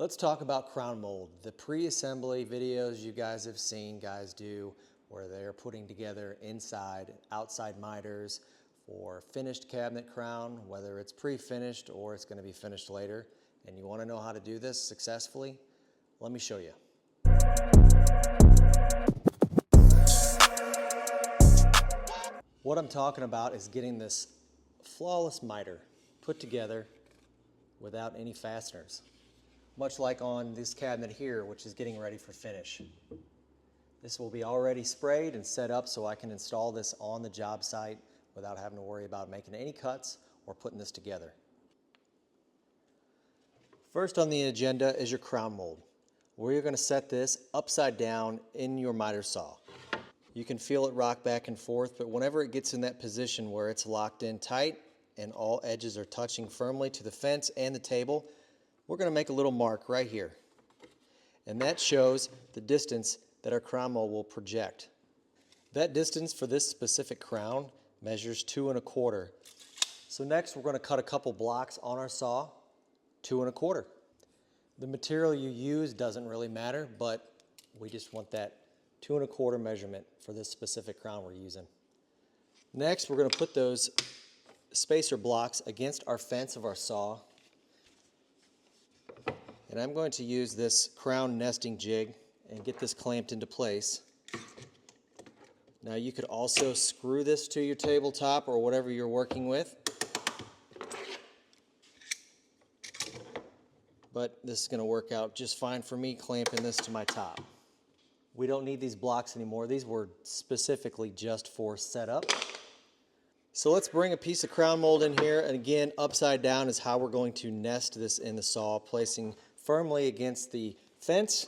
Let's talk about crown mold. The pre-assembly videos you guys have seen guys do where they're putting together inside, outside miters for finished cabinet crown, whether it's pre-finished or it's going to be finished later, and you want to know how to do this successfully, let me show you. What I'm talking about is getting this flawless miter put together without any fasteners. Much like on this cabinet here, which is getting ready for finish. This will be already sprayed and set up so I can install this on the job site without having to worry about making any cuts or putting this together. First on the agenda is your crown mold, where you're going to set this upside down in your miter saw. You can feel it rock back and forth, but whenever it gets in that position where it's locked in tight and all edges are touching firmly to the fence and the table, we're going to make a little mark right here. And that shows the distance that our crown mold will project. That distance for this specific crown measures 2 1/4. So next we're going to cut a couple blocks on our saw, 2 1/4. The material you use doesn't really matter, but we just want that 2 1/4 measurement for this specific crown we're using. Next we're going to put those spacer blocks against our fence of our saw. And I'm going to use this crown nesting jig and get this clamped into place. Now you could also screw this to your tabletop or whatever you're working with. But this is going to work out just fine for me clamping this to my top. We don't need these blocks anymore. These were specifically just for setup. So let's bring a piece of crown mold in here, and again, upside down is how we're going to nest this in the saw, placing firmly against the fence.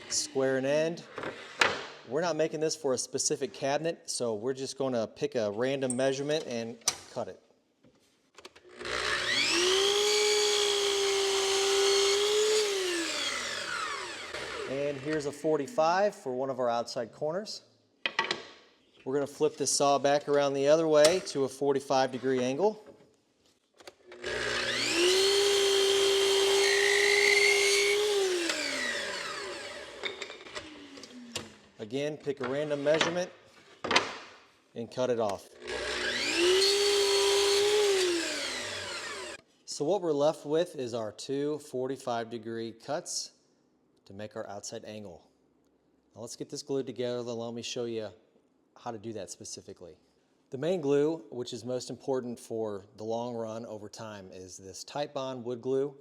Square an end. We're not making this for a specific cabinet, so we're just going to pick a random measurement and cut it. And here's a 45 for one of our outside corners. We're going to flip this saw back around the other way to a 45-degree angle. Again, pick a random measurement and cut it off. So what we're left with is our two 45-degree cuts to make our outside angle. Now let's get this glued together, then let me show you how to do that specifically. The main glue, which is most important for the long run over time, is this Titebond wood glue.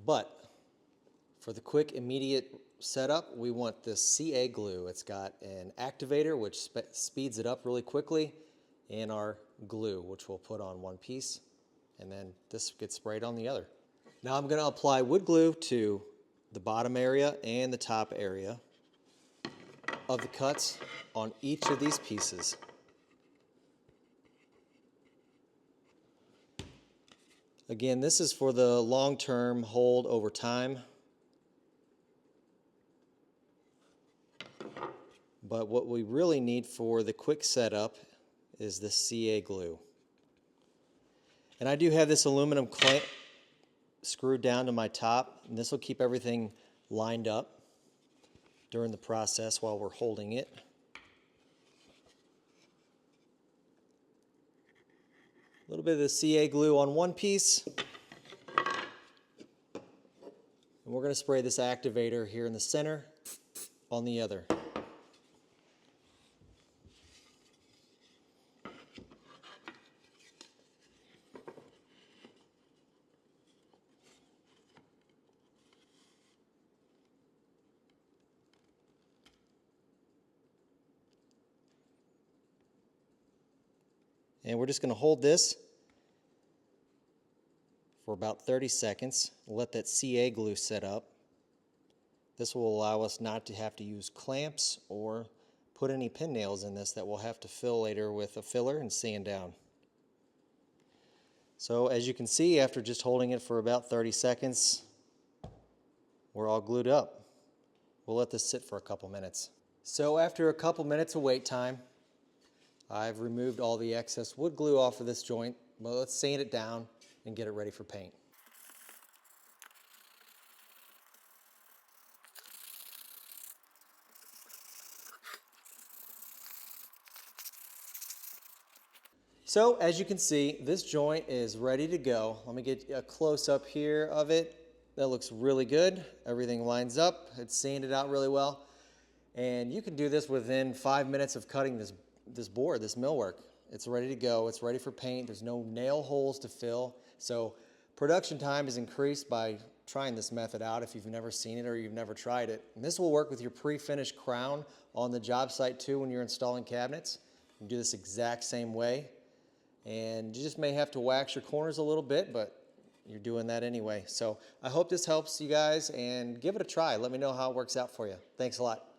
But for the quick, immediate setup, we want this CA glue. It's got an activator, which speeds it up really quickly, and our glue, which we'll put on one piece, and then this gets sprayed on the other. Now I'm going to apply wood glue to the bottom area and the top area of the cuts on each of these pieces. Again, this is for the long-term hold over time. But what we really need for the quick setup is the CA glue. And I do have this aluminum clamp screwed down to my top, and this will keep everything lined up during the process while we're holding it. A little bit of the CA glue on one piece, and we're going to spray this activator here in the center on the other. And we're just going to hold this for about 30 seconds, let that CA glue set up. This will allow us not to have to use clamps or put any pin nails in this that we'll have to fill later with a filler and sand down. So as you can see, after just holding it for about 30 seconds, we're all glued up. We'll let this sit for a couple minutes. So after a couple minutes of wait time, I've removed all the excess wood glue off of this joint Well, let's sand it down and get it ready for paint. So as you can see, this joint is ready to go. Let me get a close up here of it. That looks really good. Everything lines up. It's sanded out really well. And you can do this within 5 minutes of cutting this board, this millwork. It's ready to go. It's ready for paint. There's no nail holes to fill. So production time is increased by trying this method out if you've never seen it or you've never tried it. And this will work with your pre-finished crown on the job site too when you're installing cabinets. You can do this exact same way. And you just may have to wax your corners a little bit, but you're doing that anyway. So I hope this helps you guys, and give it a try. Let me know how it works out for you. Thanks a lot.